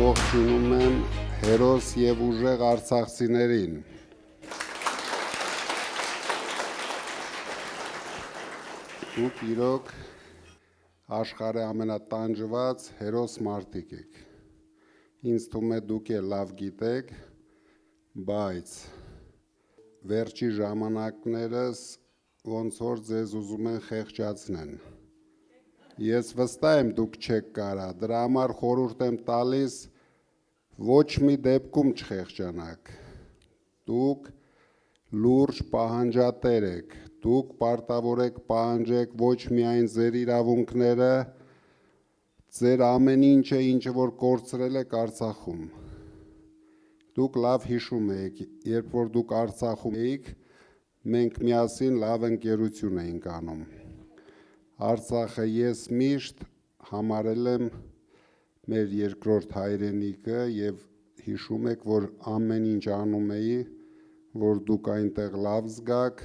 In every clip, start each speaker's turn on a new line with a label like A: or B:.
A: ողջունում եմ հերոս և ուժեղ արցախցիներին։ Դուք իրոք աշխարհի ամենատանջված հերոս մարդիկ եք։ Ինձ թվում է դուք էլ լավ գիտեք, բայց վերջի ժամանակներս ոնց որ ձեզ ուզում են խեղճացնեն։ Ես վստահ եմ դուք չեք կարա, դրա համար խորհուրդ եմ տալիս ոչ մի դեպքում չխեղճանաք։ Դուք լուրջ պահանջատեր եք, դուք պարտավոր եք պահանջեք ոչ միայն ձեր իրավունքները, ձեր ամեն ինչը, ինչը որ կորցրել եք Արցախում։ Դուք լավ հիշում եք, երբ որ դուք Արցախում էիք, մենք միասին լավ ընկերություն էինք անում։ Արցախը ես միշտ համարել եմ մեր երկրորդ հայրենիքը և հիշում եք, որ ամեն ինչ անում էի, որ դուք այնտեղ լավ զգաք,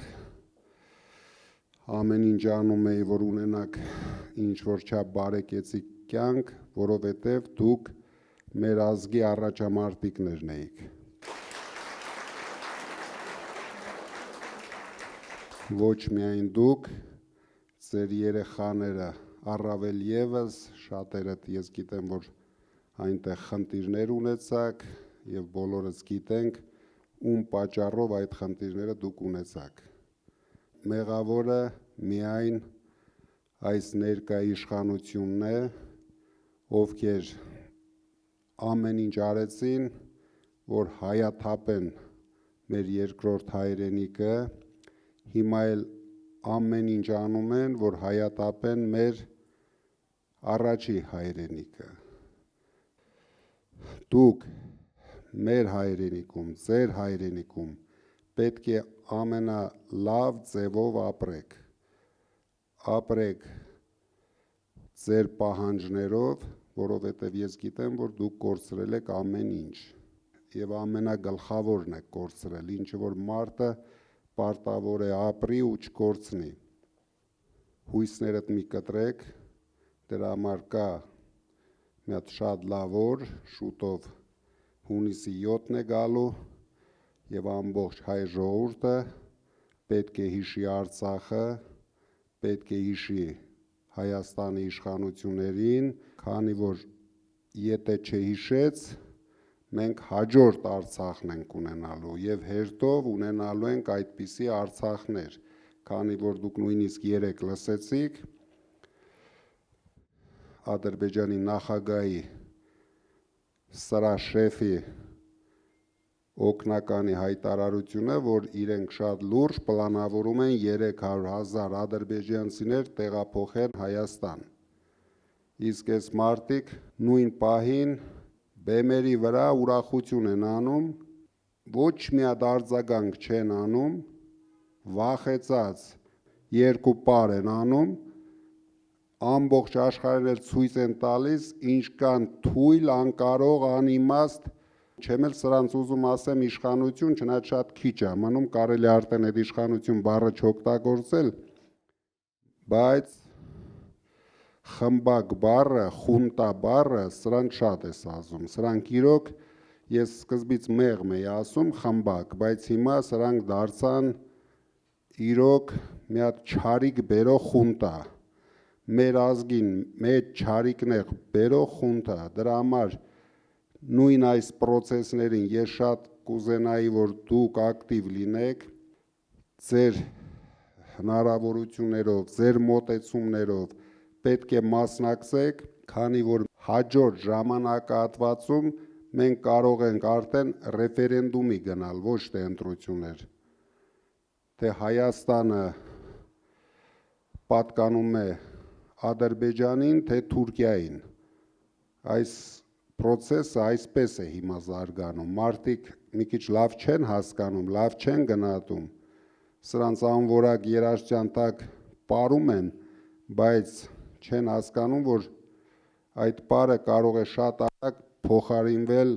A: ամեն ինչ անում էի, որ ունենաք ինչ-որ չափ բարեկեցիկ կյանք, որովհետև դուք մեր ազգի առաջամարտիկներն էիք։ Ոչ միայն դուք, ձեր երեխաները, առավել ևս, շատերդ ես գիտեմ, որ այնտեղ խնդիրներ ունեցաք և բոլորս գիտենք, ում պատճառով այդ խնդիրները դուք ունեցաք։ Մեղավորը միայն այս ներկա իշխանությունն է, ովքեր ամեն ինչ արեցին, որ հայաթափեն մեր երկրորդ հայրենիքը, հիմա էլ ամեն ինչ անում են, որ հայաթափեն մեր առաջի հայրենիքը։ Դուք մեր հայրենիքում, ձեր հայրենիքում պետք է ամենալավ ձևով ապրեք։ Ապրեք ձեր պահանջներով, որովհետև ես գիտեմ, որ դուք կորցրել եք ամեն ինչ և ամենագլխավորն եք կորցրել, ինչը որ մարդը պարտավոր է ապրի ու չկորցնի։ Հույսներդ մի կտրեք, դրա համար կա մի հատ շատ լավ օր, շուտով հունիսի 7-ն է գալու և ամբողջ հայ ժողովուրդը պետք է հիշի Արցախը, պետք է հիշի Հայաստանի իշխանություններին, քանի որ եթե չհիշեց, մենք հաջորդ Արցախն ենք ունենալու և հերթով ունենալու ենք այդպիսի Արցախներ, քանի որ դուք նույնիսկ երեկ լսեցիք Ադրբեջանի նախագահի սրա շեֆի օգնականի հայտարարությունը, որ իրենք շատ լուրջ պլանավորում են 300,000 ադրբեջանցիներ տեղափոխել Հայաստան։ Իսկ այս մարդիկ նույն պահին բեմերի վրա ուրախություն են անում, ոչ մի հատ արձագանք չեն անում, վախեցած երկու պար են անում, ամբողջ աշխարհին էլ ցույց են տալիս, ինչքան թույլ, անկարող, անիմաստ, չեմ էլ սրանց ուզում ասեմ իշխանություն, չնայած շատ քիչ է մնում, կարելի է արդեն այդ իշխանություն բառը չօգտագործել, բայց խմբակ բառը, խունտա բառը, սրանց շատ է սազում, սրանք իրոք, ես սկզբից մեղմ էի ասում խմբակ, բայց հիմա սրանք դարձան իրոք մի հատ չարիք բերող խունտա, մեր ազգին մեծ չարիքներ բերող խունտա, դրա համար նույն այս պրոցեսներին ես շատ կուզենայի, որ դուք ակտիվ լինեք, ձեր հնարավորություններով, ձեր մոտեցումներով պետք է մասնակցեք, քանի որ հաջորդ ժամանակահատվածում մենք կարող ենք արդեն ռեֆերենդումի գնալ, ոչ թե ընտրություններ, թե Հայաստանը պատկանում է Ադրբեջանին, թե Թուրքիային։ Այս պրոցեսը այսպես է հիմա զարգանում, մարդիկ մի քիչ լավ չեն հասկանում, լավ չեն գնահատում, սրանց անորակ երաշտյան տակ պարում են, բայց չեն հասկանում, որ այդ պարը կարող է շատ արագ փոխարինվել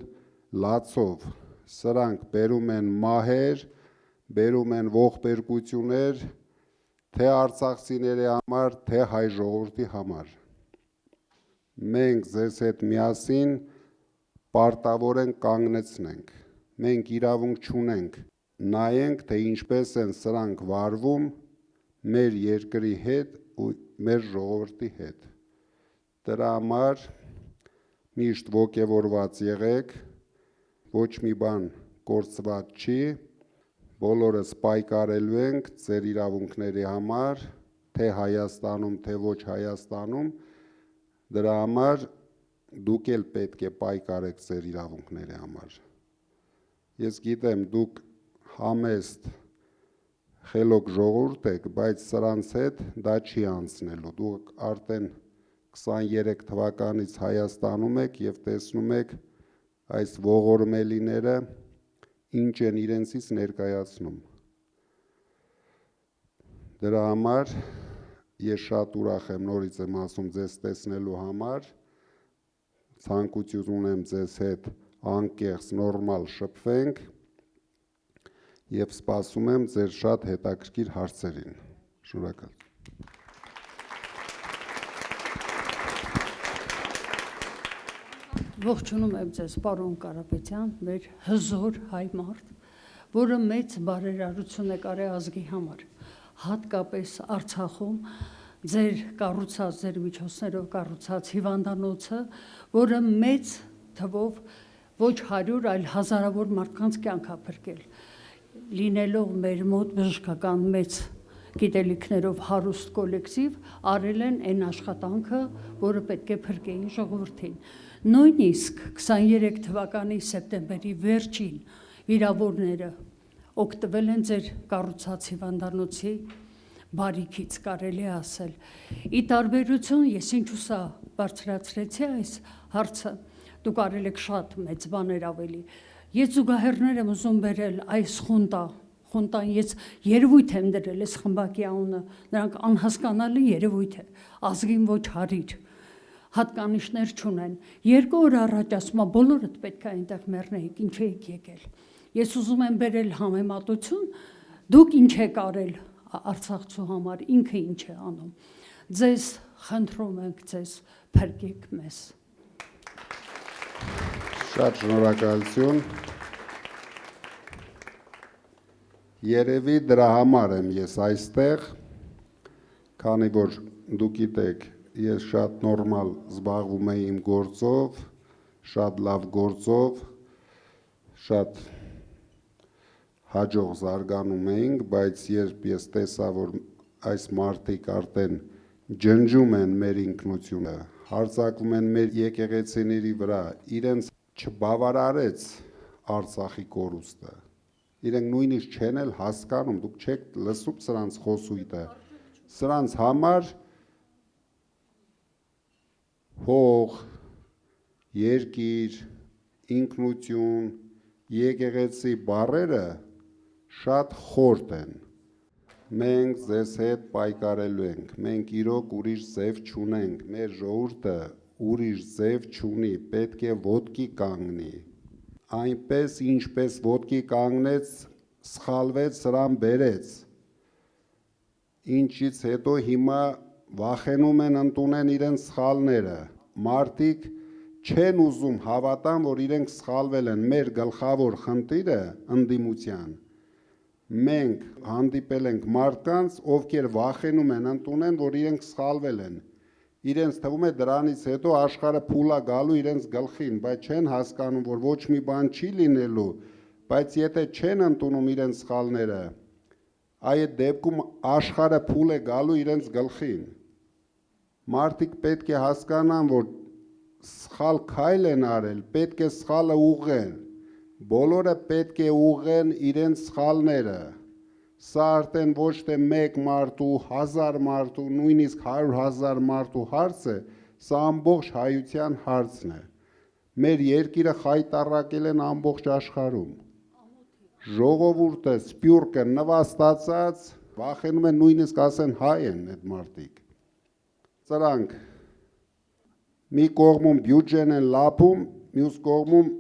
A: լացով, սրանք բերում են մահեր, բերում են ողբերգություններ, թե արցախցիների համար, թե հայ ժողովրդի համար։ Մենք ձեզ հետ միասին պարտավոր ենք կանգնեցնենք։ Մենք իրավունք չունենք նայենք, թե ինչպես են սրանք վարվում մեր երկրի հետ ու մեր ժողովրդի հետ։ Դրա համար միշտ ոգևորված եղեք, ոչ մի բան կորցված չի, բոլորս պայքարելու ենք ձեր իրավունքների համար, թե Հայաստանում, թե ոչ Հայաստանում, դրա համար դուք էլ պետք է պայքարեք ձեր իրավունքների համար։ Ես գիտեմ, դուք համեստ խելոք ժողովուրդ եք, բայց սրանց հետ դա չի անցնելու։ Դուք արդեն 23 թվականից Հայաստանում եք և տեսնում եք այս ողորմելիները ինչ են իրենցից ներկայացնում։ Դրա համար ես շատ ուրախ եմ, նորից եմ ասում, ձեզ տեսնելու համար, ցանկություն ունեմ ձեզ հետ անկեղծ նորմալ շփվենք և սպասում եմ ձեր շատ հետաքրքիր հարցերին։ Շնորհակալ։
B: Ողջունում եմ ձեզ, պարոն Կարապետյան, մեր հզոր հայ մարդ, որը մեծ բարերարություն է կարել ազգի համար, հատկապես Արցախում ձեր կառուցած, ձեր միջոցներով կառուցած հիվանդանոցը, որը մեծ թվով ոչ 100, այլ հազարավոր մարդկանց կյանք է փրկել, լինելով մեր մոտ բժշկական մեծ գիտելիքներով հարուստ կոլեկտիվ, արել են այն աշխատանքը, որը պետք է փրկեին ժողովրդին։ Նույնիսկ 23 թվականի սեպտեմբերի վերջին վիրավորները օգտվել են ձեր կառուցած հիվանդանոցի բարիքից, կարելի է ասել։ Ի տարբերություն, ես ինչու սա բարձրացրեցի այս հարցը, դուք արել եք շատ մեծ բաներ ավելի։ Ես զուգահեռներ եմ ուզում բերել այս խունտան ես երևույթ եմ դրել այս խմբակի անունը, նրանք անհասկանալի երևույթ է, ազգին ոչ հարիր, հատկանիշներ չունեն։ 2 օր առաջ ասում եմ, բոլորդ պետք է այնտեղ մեռնեիք, ինչ եք եկել։ Ես ուզում եմ բերել համեմատություն, դուք ինչ եք արել Արցախցու համար, ինքը ինչ է անում։ Ձեզ խնդրում ենք, ձեզ փրկեք մեզ։
A: Շատ շնորհակալություն։ Երևի դրա համար եմ ես այստեղ, քանի որ դուք գիտեք, ես շատ նորմալ զբաղվում եմ իմ գործով, շատ լավ գործով, շատ հաջող զարգանում էինք, բայց երբ ես տեսա, որ այս մարդիկ արդեն ջնջում են մեր ինքնությունը, հարձակվում են մեր եկեղեցիների վրա, իրենց չբավարարեց Արցախի կորուստը, իրենք նույնիսկ չեն էլ հասկանում, դուք չեք լսում սրանց խոսույթը, սրանց համար հող, երկիր, ինքնություն, եկեղեցի բառերը շատ խորտ են։ Մենք ձեզ հետ պայքարելու ենք, մենք իրոք ուրիշ ձև չունենք, մեր ժողովուրդը ուրիշ ձև չունի, պետք է ոտքի կանգնի։ Այնպես, ինչպես ոտքի կանգնեց, սխալվեց, սրան բերեց, ինչից հետո հիմա վախենում են ընդունեն իրենց սխալները, մարդիկ չեն ուզում հավատան, որ իրենք սխալվել են, մեր գլխավոր խնդիրը ընդդիմության, մենք հանդիպել ենք մարդկանց, ովքեր վախենում են ընդունեն, որ իրենք սխալվել են, իրենց թվում է դրանից հետո աշխարհը փուլա գալու իրենց գլխին, բայց չեն հասկանում, որ ոչ մի բան չի լինելու, բայց եթե չեն ընդունում իրենց սխալները, այդ դեպքում աշխարհը փուլ է գալու իրենց գլխին։ Մարդիկ պետք է հասկանան, որ սխալ քայլ են արել, պետք է սխալը ուղղեն, բոլորը պետք է ուղղեն իրենց սխալները։ Սա արդեն ոչ թե մեկ մարդու, 1000 մարդու, նույնիսկ 100,000 մարդու հարց է, սա ամբողջ հայության հարցն է։ Մեր երկիրը խայտառակել են ամբողջ աշխարհում։ Ժողովուրդը, սփյուռքը նվաստացած, վախենում են նույնիսկ ասեն հայ են այդ մարդիկ։ Սրանք մի կողմում բյուջեն են լափում, մյուս կողմում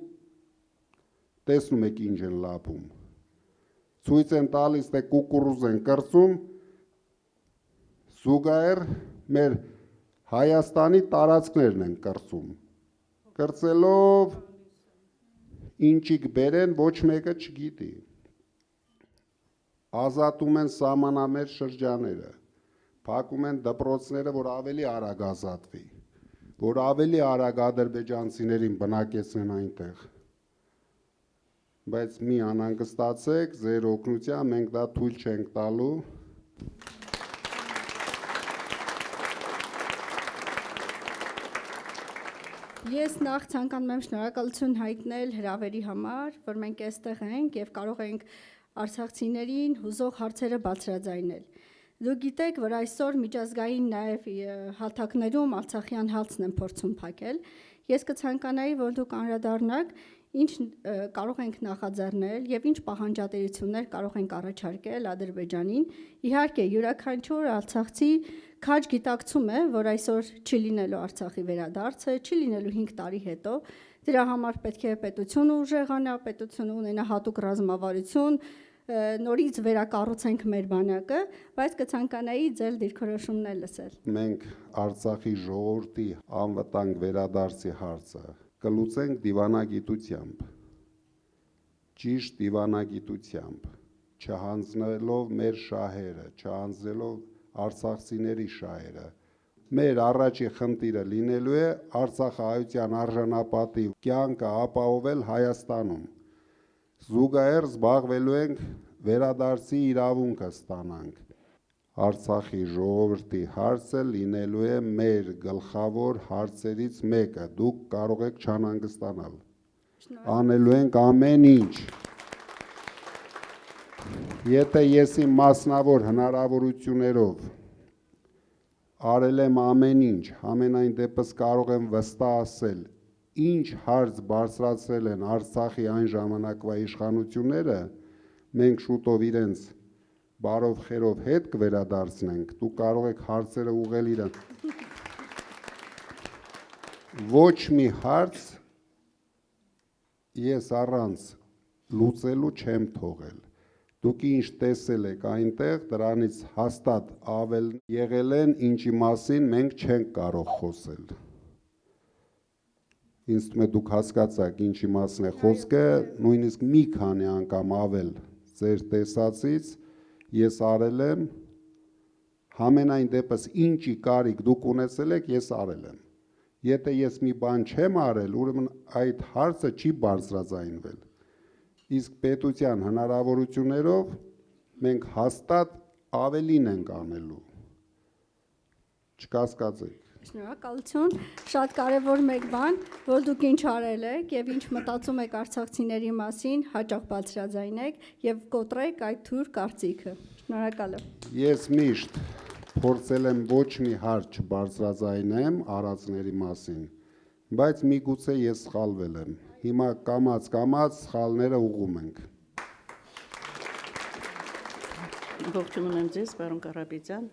A: տեսնում եք ինչ են լափում։ Ցույց են տալիս, թե կուկուռուզ են կրծում, զուգահեռ մեր Հայաստանի տարածքներն են կրծում։ Կրծելով ինչի կբերեն ոչ մեկը չգիտի։ Ազատում են սահմանամերձ շրջաները, փակում են դպրոցները, որ ավելի արագ ազատվի, որ ավելի արագ ադրբեջանցիներին բնակեցնեն այնտեղ։ Բայց մի անհանգստացեք, ձեր օգնությամբ մենք դա թույլ չենք տալու։
C: Ես նախ ցանկանում եմ շնորհակալություն հայտնել հրավերի համար, որ մենք այստեղ ենք եւ կարող ենք արցախցիներին հուզող հարցերը բարձրաձայնել։ Դուք գիտեք, որ այսօր միջազգային նաև հալթակներում արցախյան հալցն են փորձում փակել։ Ես կցանկանայի, որ դուք անդրադառնաք, ինչ կարող ենք նախաձեռնել եւ ինչ պահանջատիրություններ կարող ենք առաջարկել Ադրբեջանին։ Իհարկե, յուրաքանչյուր արցախցի քաջ գիտակցում է, որ այսօր չի լինելու Արցախի վերադարձը, չի լինելու 5 տարի հետո։ Դրա համար պետք է պետությունը ուժեղանա, պետությունը ունենա հատուկ ռազմավարություն, նորից վերակառուցենք մեր բանակը, բայց կցանկանայի ձեր դիրքորոշումներ լսել։
A: Մենք Արցախի ժողովրդի անվտանգ վերադարձի հարցը կլուծենք դիվանագիտությամբ, ճիշտ դիվանագիտությամբ, չհանձնելով մեր շահերը, չհանձնելով արցախցիների շահերը։ Մեր առաջի խնդիրը լինելու է արցախահայության արժանապատիվ կյանքը ապահովել Հայաստանում։ Զուգահեռ զբաղվելու ենք վերադարձի իրավունքը ստանանք։ Արցախի ժողովրդի հարցը լինելու է մեր գլխավոր հարցերից մեկը։ Դուք կարող եք չանհանգստանալ։ Անելու ենք ամեն ինչ։ Եթե ես իմ մասնավոր հնարավորություններով արել եմ ամեն ինչ, ամենայն դեպս կարող եմ վստահ ասել, ինչ հարց բարձրացրել են Արցախի այն ժամանակվա իշխանությունները, մենք շուտով իրենց բարով խերով հետ կվերադարձնենք, դու կարող եք հարցերը ուղղել իրեն։ Ոչ մի հարց ես առանց լուծելու չեմ թողել։ Դուք ինչ տեսել եք այնտեղ, դրանից հաստատ ավել եղել են, ինչի մասին մենք չենք կարող խոսել։ Ինձ թվում է դուք հասկացաք ինչի մասին է խոսքը, նույնիսկ մի քանի անգամ ավել ձեր տեսածից ես արել եմ, համենայն դեպս ինչի կարիք դուք ունեցել եք, ես արել եմ։ Եթե ես մի բան չեմ արել, ուրեմն այդ հարցը չի բարձրաձայնվել։ Իսկ պետության հնարավորություններով մենք հաստատ ավելին ենք անելու։ Չկասկածեք։
C: Շնորհակալություն, շատ կարևոր մեկ բան, որ դուք ինչ արել եք եւ ինչ մտածում եք արցախցիների մասին, հաճախ բարձրաձայնեք եւ կոտրեք այդ թույլ կարծիքը։ Շնորհակալ եմ։
A: Ես միշտ փորձել եմ ոչ մի հարց չբարձրաձայնեմ արածների մասին, բայց միգուցե ես սխալվել եմ։ Հիմա կամաց սխալները ուղղում ենք։
D: Ողջունում եմ ձեզ, պարոն Կարապետյան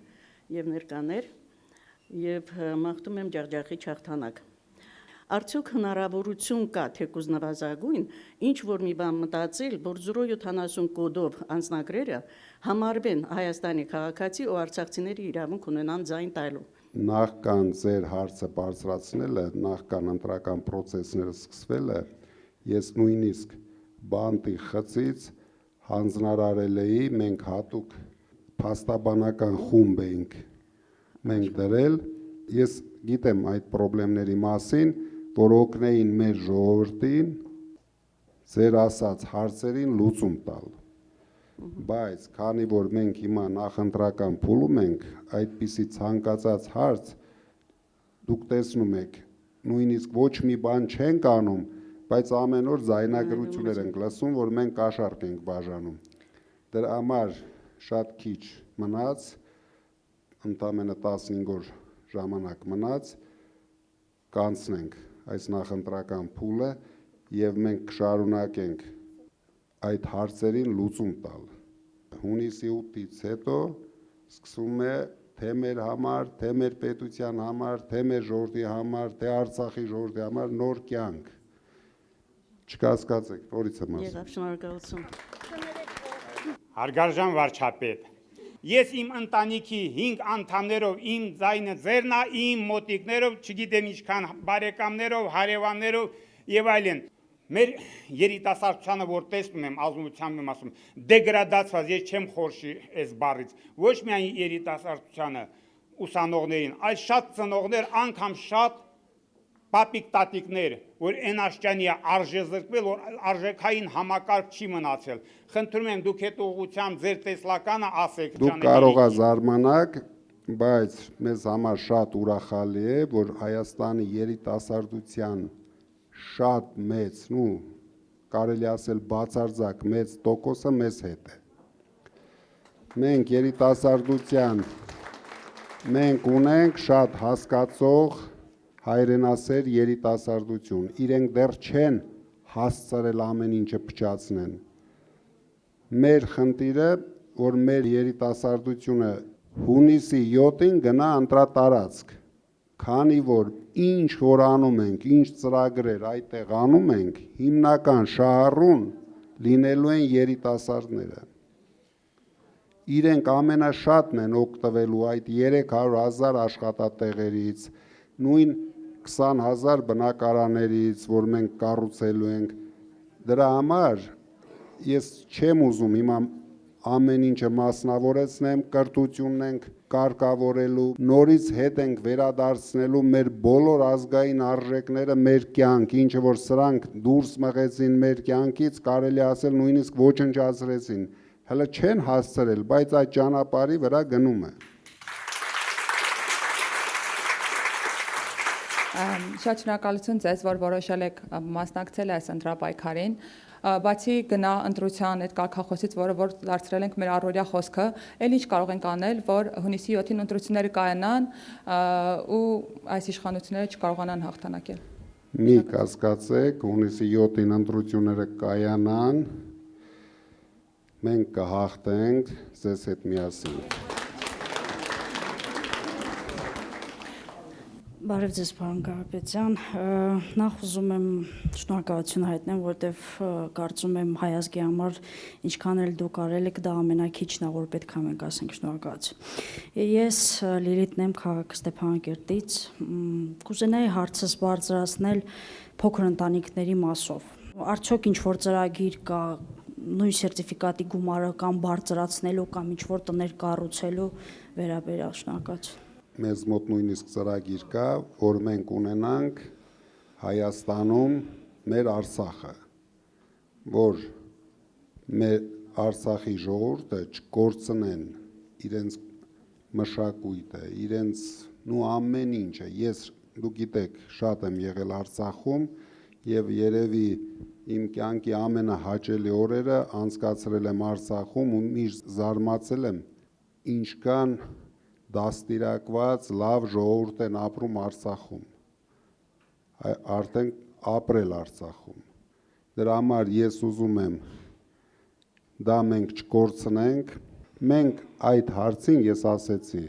D: եւ ներկաներ, եւ մաղթում եմ ջախջախի հաղթանակ։ Արդյոք հնարավորություն կա թեկուզ նվազագույն, ինչ որ մի բան մտածել, որ 070 կոդով անձնագրերը համարվեն Հայաստանի քաղաքացի ու արցախցիների իրավունք ունենան ձայն տալու։
A: Նախքան ձեր հարցը բարձրացնելը, նախքան ընտրական process-ները սկսվելը, ես նույնիսկ բանտի խցից հանձնարարել էի, մենք հատուկ փաստաբանական խումբ էինք մենք դրել, ես գիտեմ այդ խնդիրների մասին, որ օգնեին մեր ժողովրդին ձեր ասած հարցերին լուծում տալ։ Բայց քանի որ մենք հիմա նախընտրական փուլում ենք, այդպիսի ցանկացած հարց դուք տեսնում եք, նույնիսկ ոչ մի բան չենք անում, բայց ամեն օր ձայնագրություններ ենք լսում, որ մենք կաշառք ենք բաժանում։ Դրա համար շատ քիչ մնաց, ընդամենը 15 օր ժամանակ մնաց, կանցնենք այս նախընտրական փուլը եւ մենք կշարունակենք այդ հարցերին լուծում տալ։ Հունիսի 8-ից հետո սկսում է թե մեր համար, թե մեր պետության համար, թե մեր ժողովրդի համար, թե Արցախի ժողովրդի համար նոր կյանք։ Չկասկածեք, նորից եմ ասում։
D: Եղավ, շնորհակալություն։
E: Հարգարժան վարչապետ, ես իմ ընտանիքի 5 անդամներով, իմ ձայնը ձերն է, իմ մոտիկներով, չգիտեմ ինչքան բարեկամներով, հարևաններով եւ այլն, Մեր երիտասարդությանը, որ տեսնում եմ, ազնվությամբ եմ ասում, դեգրադացված, ես չեմ խորշի այս բառից, ոչ միայն երիտասարդությանը, ուսանողներին, այլ շատ ծնողներ, անգամ շատ պապիկ տատիկներ, որ այն աշճանի է արժե զրկվել, որ արժեքային համակարգ չի մնացել։ Խնդրում եմ դուք այդ ուղղությամբ ձեր տեսլականը ասեք։
A: Դուք կարող եք զարմանալ, բայց մեզ համար շատ ուրախալի է, որ Հայաստանի երիտասարդության շատ մեծ, կարելի ասել բացարձակ մեծ տոկոսը մեզ հետ է։ Մենք երիտասարդության մենք ունենք շատ հասկացող հայրենասեր երիտասարդություն, իրենք դեռ չեն հասցրել ամեն ինչը փչացնեն։ Մեր խնդիրը, որ մեր երիտասարդությունը հունիսի 7-ին գնա ընտրատարածք, քանի որ ինչ որ անում ենք, ինչ ծրագրեր այդտեղ անում ենք, հիմնական շահառուն լինելու են երիտասարդները։ Իրենք ամենաշատն են օգտվելու այդ 300,000 աշխատատեղերից, նույն 20,000 բնակարաներից, որ մենք կառուցելու ենք։ Դրա համար ես չեմ ուզում հիմա ամեն ինչը մասնավորեցնեմ, կրթությունն ենք կարգավորելու, նորից հետ ենք վերադարձնելու մեր բոլոր ազգային արժեքները մեր կյանք, ինչը որ սրանք դուրս մղեցին մեր կյանքից, կարելի ասել նույնիսկ ոչնչացրեցին, հələ չեն հասցրել, բայց այդ ճանապարհի վրա գնում է։
F: Շատ շնորհակալություն ձեզ, որ որոշել եք մասնակցել այս ընտրապայքարին, բացի գնա ընտրության այդ կարգախոսից, որ դարձրել ենք մեր առօրյա խոսքը, էլ ինչ կարող ենք անել, որ հունիսի 7-ին ընտրությունները կայանան ու այս իշխանությունները չկարողանան հաղթանակել։
A: Մի կասկածեք, հունիսի 7-ին ընտրությունները կայանան, մենք կհաղթենք ձեզ հետ միասին։
G: Բարև ձեզ, պարոն Կարապետյան, նախ ուզում եմ շնորհակալություն հայտնեմ, որտեվ կարծում եմ հայ ազգի համար ինչքան էլ դուք արել եք, դա ամենաքիչն է, որ պետք է մենք ասենք շնորհակալություն։ Ես Լիլիթն եմ քաղաք Ստեփանակերտից, կուզենայի հարցս բարձրացնել փոքր ընտանիքների մասով։ Արդյոք ինչ որ ծրագիր կա նույն սերտիֆիկատի գումարը կամ բարձրացնելու կամ ինչ որ տներ կառուցելու վերաբերյալ շնորհակալություն։
A: Մեզ մոտ նույնիսկ ծրագիր կա, որ մենք ունենանք Հայաստանում մեր Արցախը, որ մեր Արցախի ժողովուրդը չկորցնեն իրենց մշակույթը, իրենց ամեն ինչը։ Ես, դուք գիտեք, շատ եմ եղել Արցախում եւ երևի իմ կյանքի ամենահաճելի օրերը անցկացրել եմ Արցախում ու միշտ զարմացել եմ ինչքան դաստիարակված լավ ժողովուրդ են ապրում Արցախում, արդեն ապրել Արցախում։ Դրա համար ես ուզում եմ դա մենք չկորցնենք, մենք այդ հարցին ես ասեցի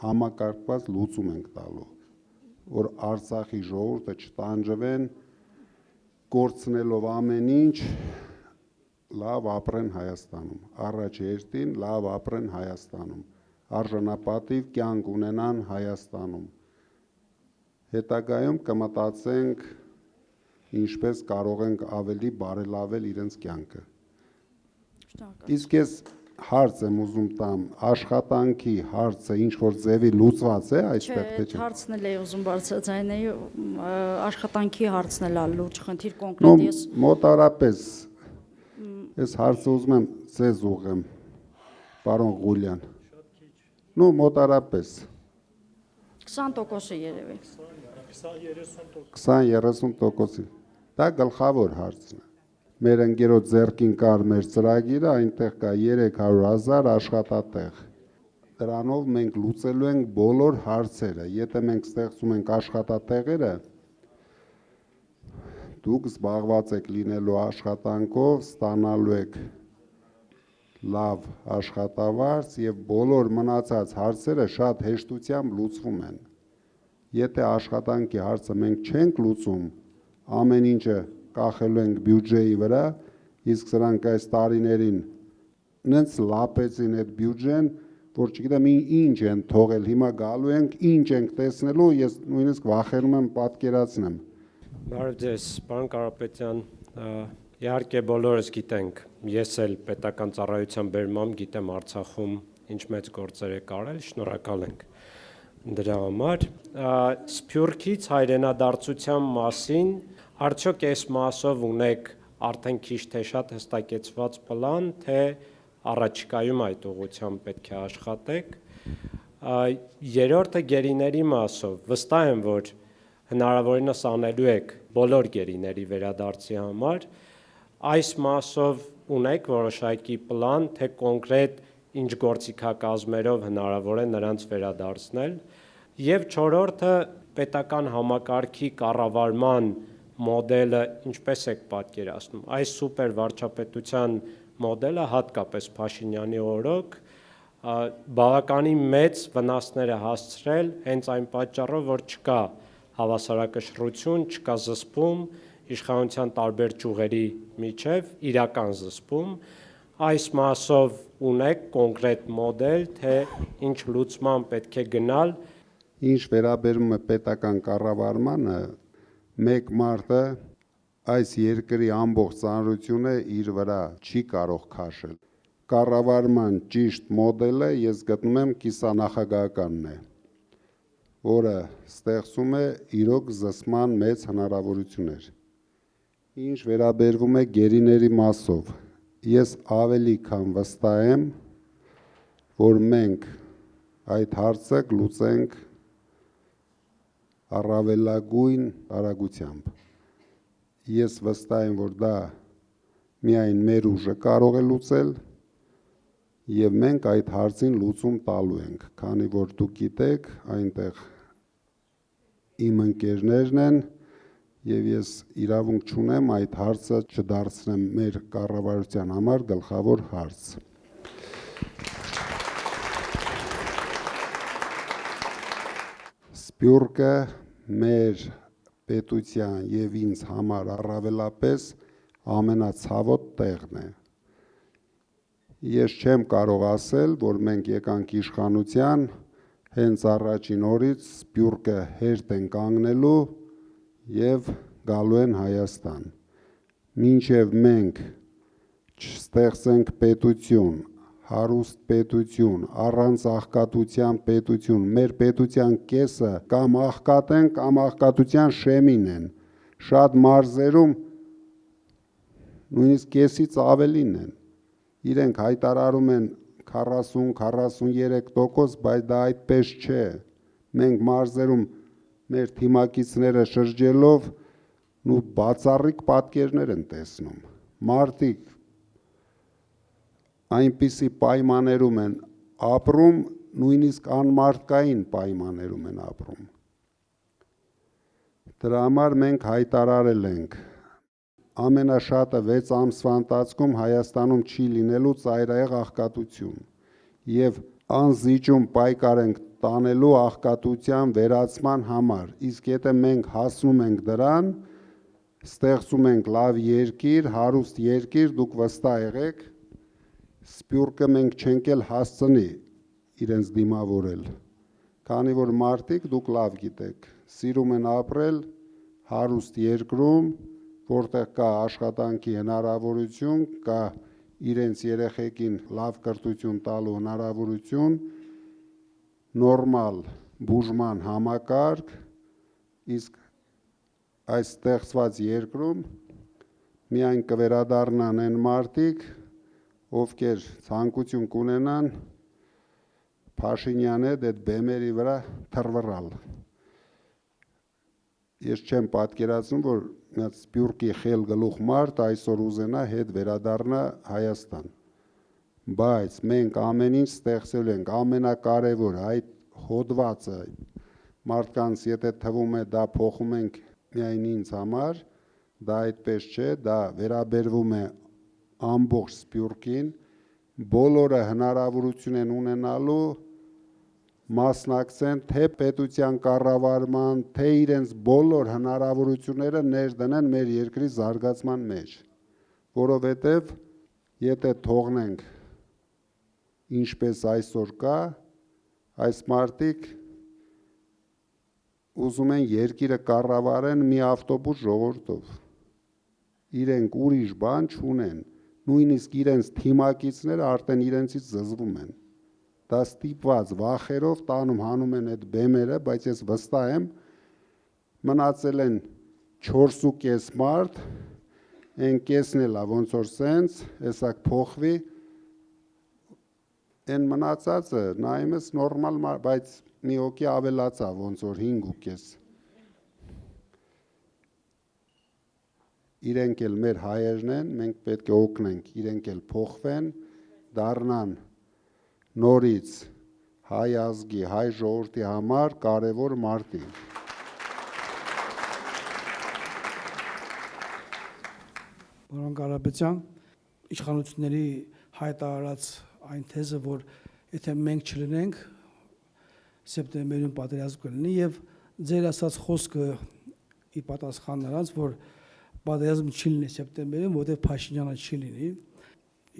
A: համակարգված լուծում ենք տալու, որ Արցախի ժողովուրդը չտանջվեն, կորցնելով ամեն ինչ, լավ ապրեն Հայաստանում, առաջ երթին լավ ապրեն Հայաստանում, արժանապատիվ կյանք ունենան Հայաստանում։ Հետագայում կմտածենք ինչպես կարող ենք ավելի բարելավել իրենց կյանքը։ Իսկ ես հարց եմ ուզում տամ, աշխատանքի հարցը ինչ որ ձևի լուծված է այստեղ թե չէ։
G: Հարցն էլ է ուզում բարձրացնել, աշխատանքի հարցն էլ է լուրջ խնդիր կոնկրետ ես։ Մոտարապես
A: Ես հարցը ուզում եմ ձեզ ուղղեմ, պարոն Ղուլյան։ Մոտարապես
G: 20%-ը երևի։
A: 20-30%-ը։ Դա գլխավոր հարցն է։ Մեր ընկերոջ ձեռքին կար մեր ծրագիրը, այնտեղ կա 300,000 աշխատատեղ։ Դրանով մենք լուծելու ենք բոլոր հարցերը։ Եթե մենք ստեղծում ենք աշխատատեղերը, դուք զբաղված եք լինելու աշխատանքով, ստանալու եք լավ աշխատավարձ եւ բոլոր մնացած հարցերը շատ հեշտությամբ լուծվում են։ Եթե աշխատանքի հարցը մենք չենք լուծում, ամեն ինչը կախելու ենք բյուջեի վրա, իսկ սրանք այս տարիներին նենց լապեցին այդ բյուջեն, որ չգիտեմ ինչ են թողել, հիմա գալու ենք, ինչ ենք տեսնելու, ես նույնիսկ վախենում եմ պատկերացնեմ։
H: Բարև ձեզ, պարոն Կարապետյան, իհարկե բոլորս գիտենք, ես էլ պետական ծառայության բերմամբ գիտեմ Արցախում ինչ մեծ գործեր եք արել, շնորհակալ ենք դրա համար։ Սփյուռքից հայրենադարձության մասին արդյոք այս մասով ունեք արդեն քիչ թե շատ հստակեցված պլան, թե առաջիկայում այդ ուղղությամբ պետք է աշխատեք։ Երրորդը գերիների մասով, վստահ եմ, որ հնարավորինս անելու եք բոլոր գերիների վերադարձի համար, այս մասով ունեք որոշակի պլան, թե կոնկրետ ինչ գործիքակազմերով հնարավոր է նրանց վերադարձնել, եւ չորրորդը պետական համակարգի կառավարման մոդելը ինչպես եք պատկերացնում, այս սուպեր վարչապետության մոդելը հատկապես Փաշինյանի օրոք բավականին մեծ վնասներ է հասցրել հենց այն պատճառով, որ չկա հավասարակշռություն, չկա զսպում իշխանության տարբեր ճյուղերի միջև, իրական զսպում, այս մասով ունեք կոնկրետ մոդել, թե ինչ լուծման պետք է գնալ։
A: Ինչ վերաբերում է պետական կառավարմանը, մեկ մարդը այս երկրի ամբողջ ծանրությունը իր վրա չի կարող քաշել։ Կառավարման ճիշտ մոդելը ես գտնում եմ կիսանախագահականն է, որը ստեղծում է իրոք զսպման մեծ հնարավորություններ։ Ինչ վերաբերվում է գերիների մասով, ես ավելի քան վստահ եմ, որ մենք այդ հարցը կլուծենք առավելագույն արագությամբ։ Ես վստահ եմ, որ դա միայն մեր ուժը կարող է լուծել, եւ մենք այդ հարցին լուծում տալու ենք, քանի որ դուք գիտեք, այնտեղ իմ ընկերներն են, եւ ես իրավունք չունեմ այդ հարցը չդարձնեմ մեր կառավարության համար գլխավոր հարց։ Սփյուռքը մեր պետության եւ ինձ համար առավելապես ամենացավոտ տեղն է։ Ես չեմ կարող ասել, որ մենք եկանք իշխանության, հենց առաջին օրից Սփյուռքը հերթ են կանգնելու եւ գալու են Հայաստան։ Մինչև մենք չստեղծենք պետություն, հարուստ պետություն, առանց աղքատության պետություն, մեր պետության կեսը կամ աղքատ են, կամ աղքատության շեմին են։ Շատ մարզերում նույնիսկ կեսից ավելին են։ Իրենք հայտարարում են 40-43%, բայց դա այդպես չէ։ Մենք մարզերում մեր թիմակիցները շրջելով ու բացառիկ պատկերներ են տեսնում։ Մարդիկ այնպիսի պայմաններում են ապրում, նույնիսկ անմարդկային պայմաններում են ապրում։ Դրա համար մենք հայտարարել ենք ամենաշատը 6 ամսվա ընթացքում Հայաստանում չի լինելու ծայրահեղ աղքատություն եւ անզիջում պայքար ենք տանելու աղքատության վերացման համար, իսկ եթե մենք հասնում ենք դրան, ստեղծում ենք լավ երկիր, հարուստ երկիր, դուք վստահ եղեք, Սփյուռքը մենք չենք էլ հասցնի իրենց դիմավորել, քանի որ մարդիկ դուք լավ գիտեք, սիրում են ապրել հարուստ երկրում, որտեղ կա աշխատանքի հնարավորություն, կա իրենց երեխեքին լավ կրթություն տալու հնարավորություն, նորմալ բուժման համակարգ, իսկ այս ստեղծված երկրում միայն կվերադառնան այն մարդիկ, ովքեր ցանկություն կունենան Փաշինյանի հետ այդ բեմերի վրա թռվռալ։ Ես չեմ պատկերացնում, որ այդ Սփյուռքի խել գլուխ մարդ այսօր ուզենա հետ վերադառնա Հայաստան։ Բայց մենք ամեն ինչ ստեղծել ենք, ամենակարևորը այդ հոդվածը մարդկանց եթե թվում է դա փոխում ենք միայն ինձ համար, դա այդպես չէ, դա վերաբերվում է ամբողջ Սփյուռքին, բոլորը հնարավորություն են ունենալու մասնակցեն թե պետության կառավարման, թե իրենց բոլոր հնարավորությունները ներդնեն մեր երկրի զարգացման մեջ, որովհետև եթե թողնենք ինչպես այսօր կա, այս մարդիկ ուզում են երկիրը կառավարեն մի ավտոբուս ժողովրդով։ Իրենք ուրիշ բան չունեն, նույնիսկ իրենց թիմակիցները արդեն իրենցից զզվում են։ Դա ստիպված վախերով տանում հանում են այդ բեմերը, բայց ես վստահ եմ, մնացել են 4.5 մարդ, այն կեսն էլա ոնց որ սենց, հեսա փոխվի, այն մնացածը նայում ես նորմալ, բայց մի հոգի ավելացա, ոնց որ 5.5։ Իրենք էլ մեր հայերն են, մենք պետք է օգնենք, իրենք էլ փոխվեն, դառնան նորից հայ ազգի, հայ ժողովրդի համար կարևոր մարդիկ։
I: Պարոն Կարապետյան, իշխանությունների հայտարարած այն թեզը, որ եթե մենք չլինենք, սեպտեմբերին պատերազմ կլինի եւ ձեր ասած խոսքը ի պատասխան նրանց, որ պատերազմ չի լինի սեպտեմբերին, որտեղ Փաշինյանը չի լինի,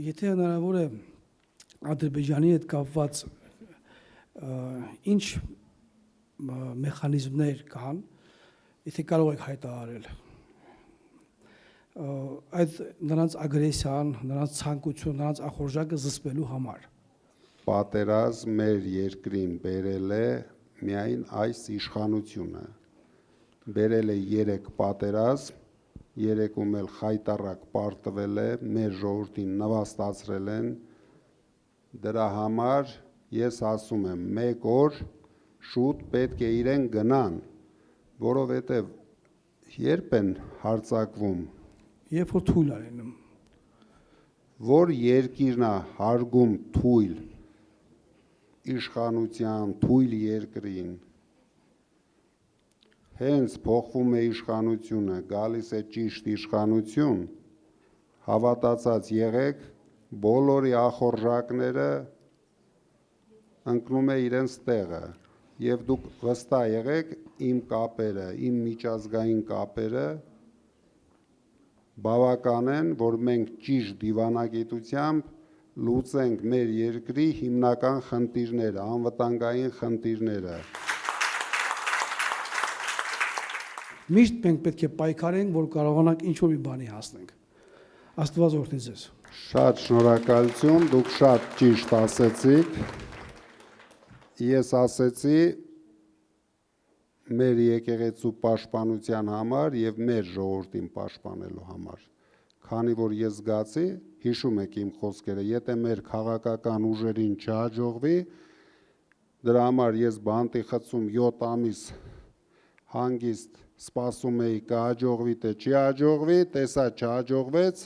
I: եթե հնարավոր է Ադրբեջանի հետ կապված ինչ մեխանիզմներ կան, եթե կարող եք հայտարարել այդ նրանց ագրեսիան, նրանց ցանկություն, նրանց ախորժակը զսպելու համար։
A: Պատերազմ մեր երկրին բերել է միայն այս իշխանությունը։ Բերել է 3 պատերազմ, 3-ում էլ խայտառակ պարտվել է, մեր ժողովրդին նվաստացրել են։ Դրա համար ես ասում եմ, 1 օր շուտ պետք է իրեն գնան, որովհետև երբ են հարձակվում,
I: Երբ որ թույլ արենում։
A: որ երկիրն է հարգում թույլ իշխանության, թույլ երկրին, հենց փոխվում է իշխանությունը, գալիս է ճիշտ իշխանություն, հավատացած եղեք, բոլորի ախորժակները ընկնում է իրենց տեղը, եւ դուք վստահ եղեք, իմ կապերը, իմ միջազգային կապերը բավական են, որ մենք ճիշտ դիվանագիտությամբ լուծենք մեր երկրի հիմնական խնդիրները, անվտանգային խնդիրները։
I: Միշտ մենք պետք է պայքարենք, որ կարողանանք ինչ-որ մի բանի հասնենք։ Աստված օրհնի ձեզ։
A: Շատ շնորհակալություն, դուք շատ ճիշտ ասեցիք։ Ես ասեցի մեր եկեղեցու պաշտպանության համար եւ մեր ժողովրդին պաշտպանելու համար։ Քանի որ ես զգացի, հիշում եք իմ խոսքերը, եթե մեր քաղաքական ուժերին չհաջողվի, դրա համար ես բանտի խցում 7 ամիս հանգիստ սպասում էի կհաջողվի թե չի հաջողվի, տեսա չհաջողվեց,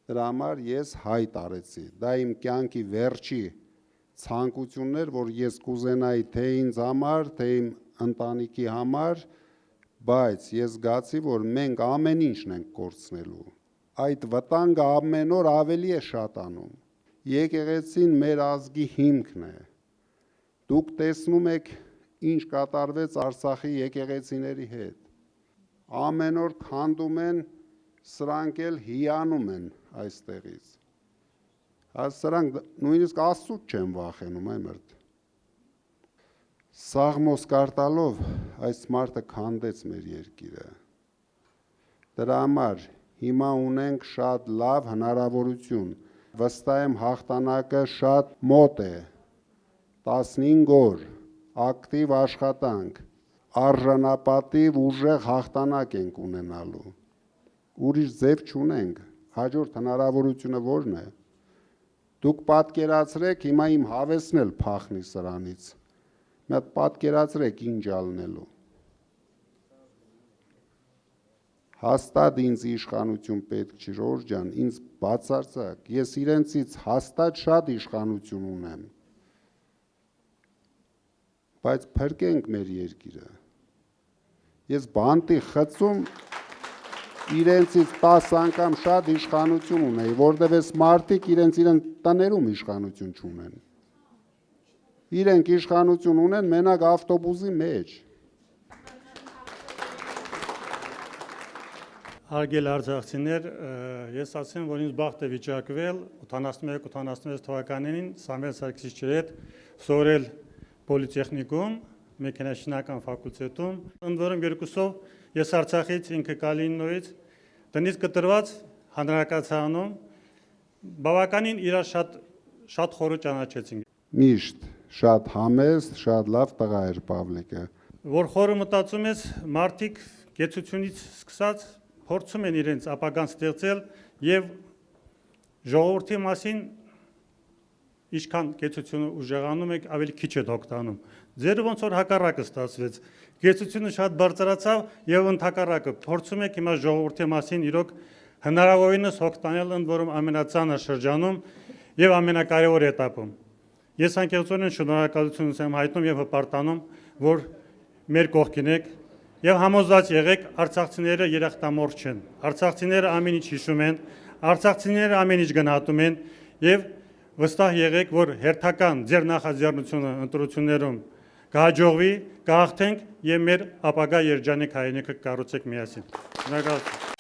A: դրա համար ես հայտ արեցի։ Դա իմ կյանքի վերջի ցանկությունն էր, որ ես կուզենայի թե ինձ համար, թե իմ ընտանիքի համար, բայց ես զգացի, որ մենք ամեն ինչն ենք կորցնելու։ Այդ վտանգը ամեն օր ավելի է շատանում։ Եկեղեցին մեր ազգի հիմքն է։ Դուք տեսնում եք, ինչ կատարվեց Արցախի եկեղեցիների հետ։ Ամեն օր քանդում են, սրանք էլ հիանում են այստեղից։ Սրանք նույնիսկ Աստծուց չեն վախենում, այմերդ։ Սաղմոս կարտալով այս մարդը քանդեց մեր երկիրը։ Դրա համար հիմա ունենք շատ լավ հնարավորություն։ Վստահ եմ հաղթանակը շատ մոտ է։ 15 օր ակտիվ աշխատանք, արժանապատիվ ուժեղ հաղթանակ ենք ունենալու։ Ուրիշ ձև չունենք։ Հաջորդ հնարավորությունը ո՞րն է։ Դուք պատկերացրեք, հիմա իմ հավեսն էլ փախնի սրանից։ Մի հատ պատկերացրեք ինչ ալնելու։ Հաստատ ինձ իշխանություն պետք չի, Ժորժ ջան, ինձ բացարձակ, ես իրենցից հաստատ շատ իշխանություն ունեմ, բայց փրկենք մեր երկիրը։ Ես բանտի խցում իրենցից 10 անգամ շատ իշխանություն ունեի, որտեղ այս մարդիկ իրենց տներում իշխանություն չունեն։ Իրենք իշխանություն ունեն մենակ ավտոբուսի մեջ։
J: Հարգելի արձակցիներ, ես ասեմ, որ ինձ բախտ է վիճակվել 81-86 թվականներին Սամվել Սարգսիչի հետ սովորել պոլիտեխնիկում մեքենաշինական ֆակուլտետում, ընդ որում երկուսով ես Արցախից ինքը Կալինինոյից տնից կտրված հանրակացարանում բավականին իրար շատ խորը ճանաչեցինք։
A: Միշտ շատ համեստ, շատ լավ տղա էր Պավլիկը։
J: Որ խորը մտածում ես, մարդիկ կեցությունից սկսած փորձում են իրենց ապագան ստեղծել եւ ժողովրդի մասին ինչքան կեցությունը ուժեղանում եք, ավելի քիչ է օգտանում։ Ձեր ոնց որ հակառակը ստացվեց։ Կեցությունը շատ բարձրացավ եւ ընդհակառակը փորձում եք հիմա ժողովրդի մասին իրոք հնարավորինս օգտանել, ընդ որում ամենածանր շրջանում եւ ամենակարևոր этаպում։ Ես անկեղծորեն շնորհակալություն եմ հայտնում եւ հպարտանում, որ մեր կողքին եք եւ համոզված եղեք, արցախցիները երախտամոռ չեն։ Արցախցիները ամեն ինչ հիշում են, արցախցիները ամեն ինչ գնահատում են եւ վստահ եղեք, որ հերթական ձեր նախաձեռնությունը ընտրություններում կհաջողվի, կհաղթենք եւ մեր ապագա երջանիկ հայրենիքը կառուցենք միասին։ Շնորհակալություն։